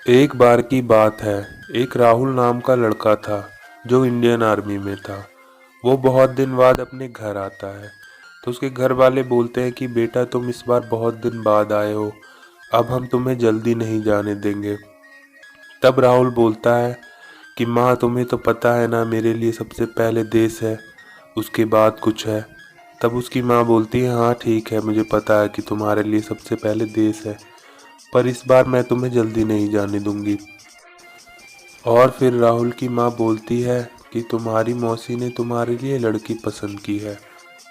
एक बार की बात है। एक राहुल नाम का लड़का था जो इंडियन आर्मी में था। वो बहुत दिन बाद अपने घर आता है तो उसके घर वाले बोलते हैं कि बेटा तुम इस बार बहुत दिन बाद आए हो, अब हम तुम्हें जल्दी नहीं जाने देंगे। तब राहुल बोलता है कि माँ तुम्हें तो पता है ना, मेरे लिए सबसे पहले देश है, उसके बाद कुछ है। तब उसकी माँ बोलती है हाँ ठीक है, मुझे पता है कि तुम्हारे लिए सबसे पहले देश है, पर इस बार मैं तुम्हें जल्दी नहीं जाने दूंगी। और फिर राहुल की माँ बोलती है कि तुम्हारी मौसी ने तुम्हारे लिए लड़की पसंद की है,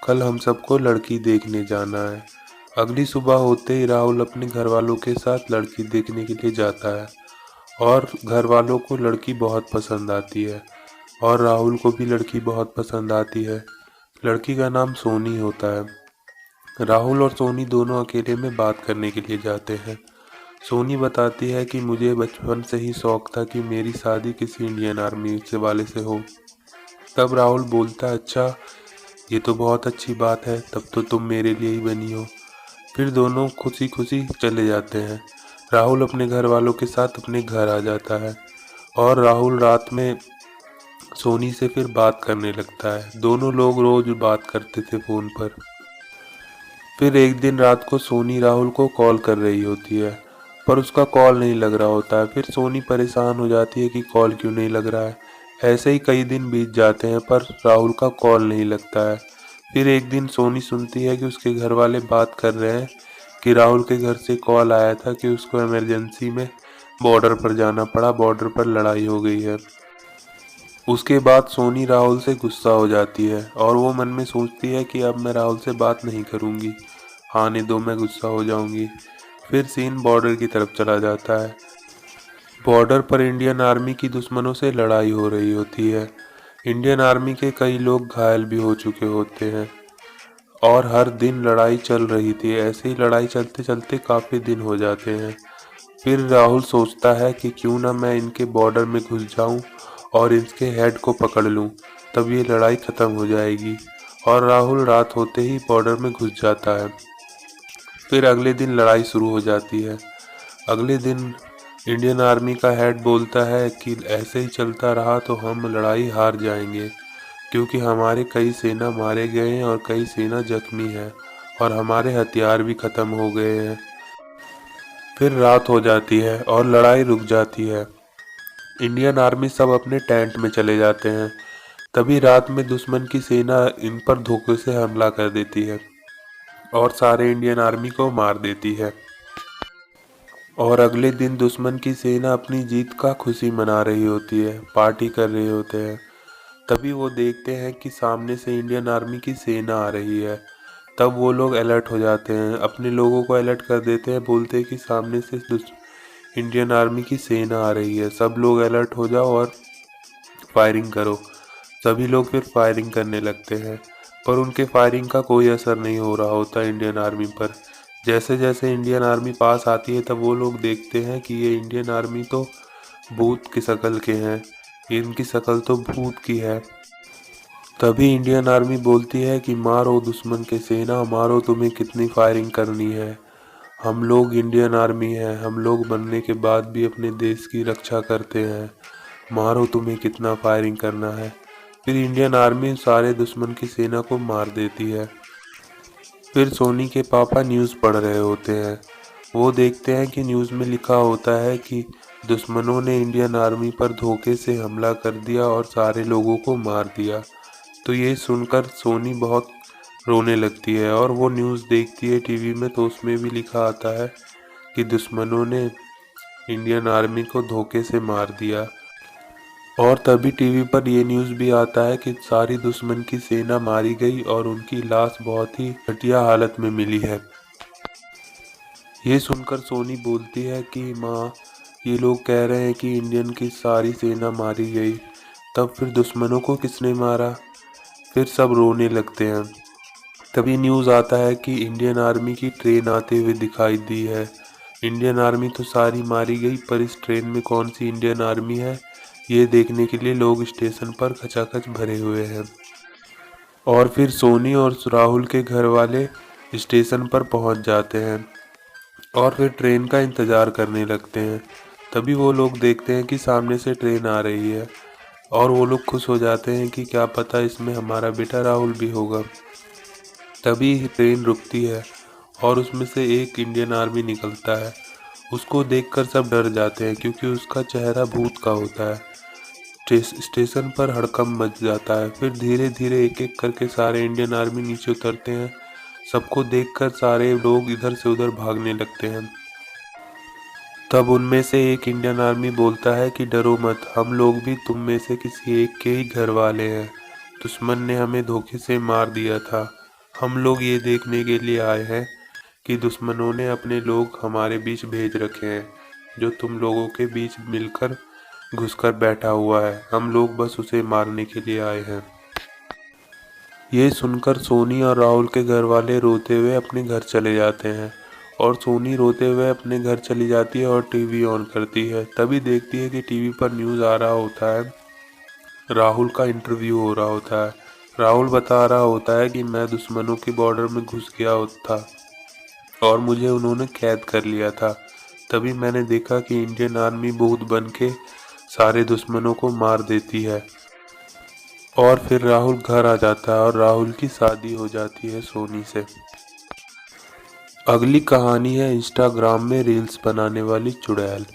कल हम सबको लड़की देखने जाना है। अगली सुबह होते ही राहुल अपने घर वालों के साथ लड़की देखने के लिए जाता है और घर वालों को लड़की बहुत पसंद आती है और राहुल को भी लड़की बहुत पसंद आती है। लड़की का नाम सोनी होता है। राहुल और सोनी दोनों अकेले में बात करने के लिए जाते हैं। सोनी बताती है कि मुझे बचपन से ही शौक था कि मेरी शादी किसी इंडियन आर्मी से वाले से हो। तब राहुल बोलता है अच्छा, ये तो बहुत अच्छी बात है, तब तो तुम मेरे लिए ही बनी हो। फिर दोनों खुशी खुशी चले जाते हैं। राहुल अपने घर वालों के साथ अपने घर आ जाता है और राहुल रात में सोनी से फिर बात करने लगता है। दोनों लोग रोज बात करते थे फ़ोन पर। फिर एक दिन रात को सोनी राहुल को कॉल कर रही होती है पर उसका कॉल नहीं लग रहा होता है। फिर सोनी परेशान हो जाती है कि कॉल क्यों नहीं लग रहा है। ऐसे ही कई दिन बीत जाते हैं पर राहुल का कॉल नहीं लगता है। फिर एक दिन सोनी सुनती है कि उसके घर वाले बात कर रहे हैं कि राहुल के घर से कॉल आया था कि उसको इमरजेंसी में बॉर्डर पर जाना पड़ा, बॉर्डर पर लड़ाई हो गई है। उसके बाद सोनी राहुल से गुस्सा हो जाती है और वो मन में सोचती है कि अब मैं राहुल से बात नहीं करूँगी, आने दो, मैं गुस्सा हो जाऊंगी। फिर सीन बॉर्डर की तरफ चला जाता है। बॉर्डर पर इंडियन आर्मी की दुश्मनों से लड़ाई हो रही होती है। इंडियन आर्मी के कई लोग घायल भी हो चुके होते हैं और हर दिन लड़ाई चल रही थी। ऐसे ही लड़ाई चलते चलते काफ़ी दिन हो जाते हैं। फिर राहुल सोचता है कि क्यों ना मैं इनके बॉर्डर में घुस जाऊं और इसके हेड को पकड़ लूं, तब ये लड़ाई ख़त्म हो जाएगी। और राहुल रात होते ही बॉर्डर में घुस जाता है। फिर अगले दिन लड़ाई शुरू हो जाती है। अगले दिन इंडियन आर्मी का हेड बोलता है कि ऐसे ही चलता रहा तो हम लड़ाई हार जाएंगे, क्योंकि हमारे कई सेना मारे गए हैं और कई सेना जख्मी है और हमारे हथियार भी ख़त्म हो गए हैं। फिर रात हो जाती है और लड़ाई रुक जाती है। इंडियन आर्मी सब अपने टेंट में चले जाते हैं। तभी रात में दुश्मन की सेना इन पर धोखे से हमला कर देती है और सारे इंडियन आर्मी को मार देती है। और अगले दिन दुश्मन की सेना अपनी जीत का खुशी मना रही होती है, पार्टी कर रहे होते हैं। तभी वो देखते हैं कि सामने से इंडियन आर्मी की सेना आ रही है। तब वो लोग अलर्ट हो जाते हैं, अपने लोगों को अलर्ट कर देते हैं, बोलते हैं कि सामने से इंडियन आर्मी की सेना आ रही है, सब लोग अलर्ट हो जाओ और फायरिंग करो। सभी लोग फिर फायरिंग करने लगते हैं पर उनके फायरिंग का कोई असर नहीं हो रहा होता इंडियन आर्मी पर। जैसे जैसे इंडियन आर्मी पास आती है तब वो लोग देखते हैं कि ये इंडियन आर्मी तो भूत की शक्ल के हैं, इनकी शक्ल तो भूत की है। तभी इंडियन आर्मी बोलती है कि मारो दुश्मन के सेना, मारो, तुम्हें कितनी फायरिंग करनी है, हम लोग इंडियन आर्मी हैं, हम लोग बनने के बाद भी अपने देश की रक्षा करते हैं, मारो, तुम्हें कितना फायरिंग करना है। फिर इंडियन आर्मी सारे दुश्मन की सेना को मार देती है। फिर सोनी के पापा न्यूज़ पढ़ रहे होते हैं। वो देखते हैं कि न्यूज़ में लिखा होता है कि दुश्मनों ने इंडियन आर्मी पर धोखे से हमला कर दिया और सारे लोगों को मार दिया। तो ये सुनकर सोनी बहुत रोने लगती है और वो न्यूज़ देखती है टीवी में, तो उसमें भी लिखा आता है कि दुश्मनों ने इंडियन आर्मी को धोखे से मार दिया। और तभी टीवी पर ये न्यूज़ भी आता है कि सारी दुश्मन की सेना मारी गई और उनकी लाश बहुत ही घटिया हालत में मिली है। ये सुनकर सोनी बोलती है कि माँ, ये लोग कह रहे हैं कि इंडियन की सारी सेना मारी गई, तब फिर दुश्मनों को किसने मारा। फिर सब रोने लगते हैं। तभी न्यूज़ आता है कि इंडियन आर्मी की ट्रेन आते हुए दिखाई दी है। इंडियन आर्मी तो सारी मारी गई पर इस ट्रेन में कौन सी इंडियन आर्मी है, ये देखने के लिए लोग स्टेशन पर खचाखच भरे हुए हैं। और फिर सोनी और राहुल के घर वाले स्टेशन पर पहुंच जाते हैं और फिर ट्रेन का इंतज़ार करने लगते हैं। तभी वो लोग देखते हैं कि सामने से ट्रेन आ रही है और वो लोग खुश हो जाते हैं कि क्या पता इसमें हमारा बेटा राहुल भी होगा। तभी ट्रेन रुकती है और उसमें से एक इंडियन आर्मी निकलता है। उसको देखकर सब डर जाते हैं क्योंकि उसका चेहरा भूत का होता है। स्टेशन पर हड़कंप मच जाता है। फिर धीरे धीरे एक एक करके सारे इंडियन आर्मी नीचे उतरते हैं। सबको देखकर सारे लोग इधर से उधर भागने लगते हैं। तब उनमें से एक इंडियन आर्मी बोलता है कि डरो मत, हम लोग भी तुम में से किसी एक के ही घर वाले हैं। दुश्मन ने हमें धोखे से मार दिया था। हम लोग ये देखने के लिए आए हैं कि दुश्मनों ने अपने लोग हमारे बीच भेज रखे हैं, जो तुम लोगों के बीच मिलकर घुसकर बैठा हुआ है। हम लोग बस उसे मारने के लिए आए हैं। ये सुनकर सोनी और राहुल के घर वाले रोते हुए अपने घर चले जाते हैं और सोनी रोते हुए अपने घर चली जाती है और टीवी ऑन करती है। तभी देखती है कि टीवी पर न्यूज़ आ रहा होता है, राहुल का इंटरव्यू हो रहा होता है। राहुल बता रहा होता है कि मैं दुश्मनों के बॉर्डर में घुस गया था और मुझे उन्होंने कैद कर लिया था। तभी मैंने देखा कि इंडियन आर्मी भूत बन के सारे दुश्मनों को मार देती है। और फिर राहुल घर आ जाता है और राहुल की शादी हो जाती है सोनी से। अगली कहानी है इंस्टाग्राम में रील्स बनाने वाली चुड़ैल।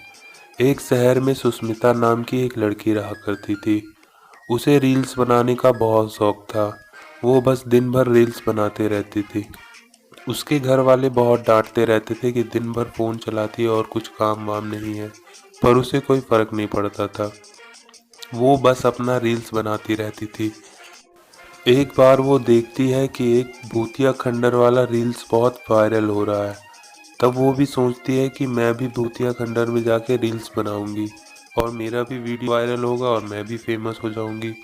एक शहर में सुष्मिता नाम की एक लड़की रहा करती थी। उसे रील्स बनाने का बहुत शौक था। वो बस दिन भर रील्स बनाते रहती थी। उसके घर वाले बहुत डांटते रहते थे कि दिन भर फ़ोन चलाती है और कुछ काम वाम नहीं है, पर उसे कोई फ़र्क नहीं पड़ता था। वो बस अपना रील्स बनाती रहती थी। एक बार वो देखती है कि एक भूतिया खंडर वाला रील्स बहुत वायरल हो रहा है। तब वो भी सोचती है कि मैं भी भूतिया खंडर में जाके रील्स बनाऊंगी और मेरा भी वीडियो वायरल होगा और मैं भी फेमस हो जाऊंगी।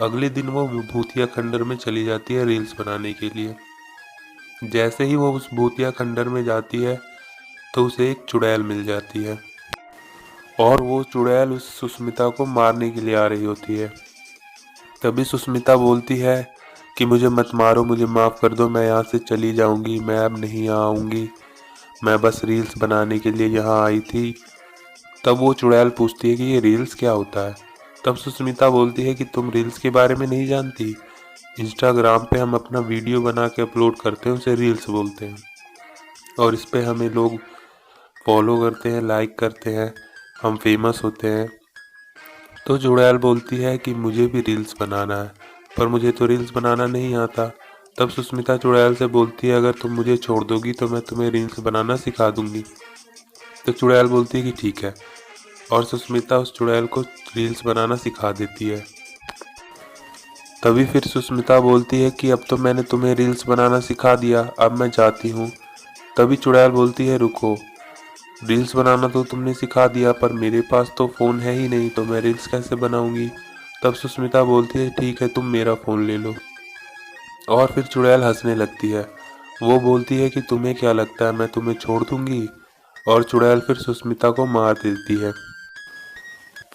अगले दिन वो भूतिया खंडर में चली जाती है रील्स बनाने के लिए। जैसे ही वो उस भूतिया खंडर में जाती है तो उसे एक चुड़ैल मिल जाती है और वो चुड़ैल उस सुष्मिता को मारने के लिए आ रही होती है। तभी सुष्मिता बोलती है कि मुझे मत मारो, मुझे माफ़ कर दो, मैं यहाँ से चली जाऊँगी, मैं अब नहीं आऊँगी, मैं बस रील्स बनाने के लिए यहाँ आई थी। तब वो चुड़ैल पूछती है कि ये रील्स क्या होता है। तब सुष्मिता बोलती है कि तुम रील्स के बारे में नहीं जानती, इंस्टाग्राम पे हम अपना वीडियो बना के अपलोड करते हैं, उसे रील्स बोलते हैं और इस पे हमें लोग फॉलो करते हैं, लाइक करते हैं, हम फेमस होते हैं। तो चुड़ैल बोलती है कि मुझे भी रील्स बनाना है, पर मुझे तो रील्स बनाना नहीं आता। तब सुष्मिता चुड़ैल से बोलती है अगर तुम मुझे छोड़ दोगी तो मैं तुम्हें रील्स बनाना सिखा दूंगी। तो चुड़ैल बोलती है कि ठीक है और सुष्मिता उस चुड़ैल को रील्स बनाना सिखा देती है। तभी फिर सुष्मिता बोलती है कि अब तो मैंने तुम्हें रील्स बनाना सिखा दिया, अब मैं जाती हूँ। तभी चुड़ैल बोलती है रुको, रील्स बनाना तो तुमने सिखा दिया पर मेरे पास तो फ़ोन है ही नहीं, तो मैं रील्स कैसे बनाऊंगी। तब सुष्मिता बोलती है ठीक है तुम मेरा फ़ोन ले लो और फिर चुड़ैल हंसने लगती है। वो बोलती है कि तुम्हें क्या लगता है मैं तुम्हें छोड़ दूंगी, और चुड़ैल फिर सुष्मिता को मार देती है।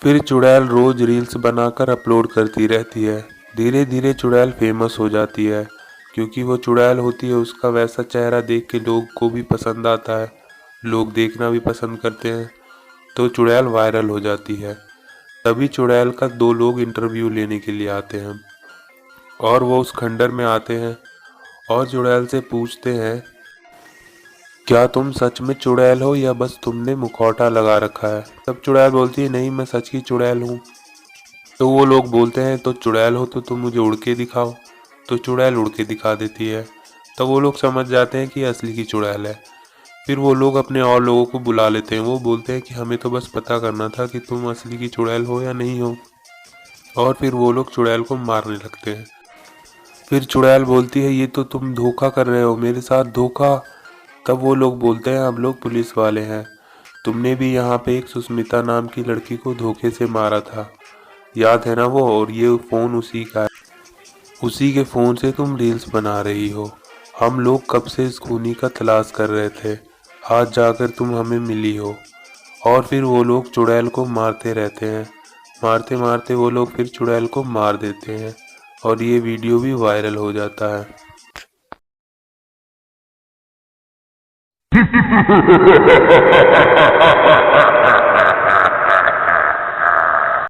फिर चुड़ैल रोज रील्स बनाकर अपलोड करती रहती है। धीरे धीरे चुड़ैल फेमस हो जाती है। क्योंकि वो चुड़ैल होती है उसका वैसा चेहरा देख के लोग को भी पसंद आता है, लोग देखना भी पसंद करते हैं, तो चुड़ैल वायरल हो जाती है। तभी चुड़ैल का दो लोग इंटरव्यू लेने के लिए आते हैं और वो उस खंडर में आते हैं और चुड़ैल से पूछते हैं क्या तुम सच में चुड़ैल हो या बस तुमने मुखौटा लगा रखा है। तब चुड़ैल बोलती है नहीं मैं सच की चुड़ैल हूँ। तो वो लोग बोलते हैं तो चुड़ैल हो तो तुम मुझे उड़ के दिखाओ। तो चुड़ैल उड़ के दिखा देती है। तो वो लोग समझ जाते हैं कि असली की चुड़ैल है। फिर वो लोग अपने और लोगों को बुला लेते हैं। वो बोलते हैं कि हमें तो बस पता करना था कि तुम असली की चुड़ैल हो या नहीं हो। और फिर वो लोग चुड़ैल को मारने लगते हैं। फिर चुड़ैल बोलती है ये तो तुम धोखा कर रहे हो, मेरे साथ धोखा। तब वो लोग बोलते हैं हम लोग पुलिस वाले हैं, तुमने भी यहाँ पे एक सुष्मिता नाम की लड़की को धोखे से मारा था, याद है ना वो, और ये फ़ोन उसी का है, उसी के फ़ोन से तुम रील्स बना रही हो। हम लोग कब से इस खूनी का तलाश कर रहे थे, आज जाकर तुम हमें मिली हो। और फिर वो लोग चुड़ैल को मारते रहते हैं। मारते मारते वो लोग फिर चुड़ैल को मार देते हैं और ये वीडियो भी वायरल हो जाता है।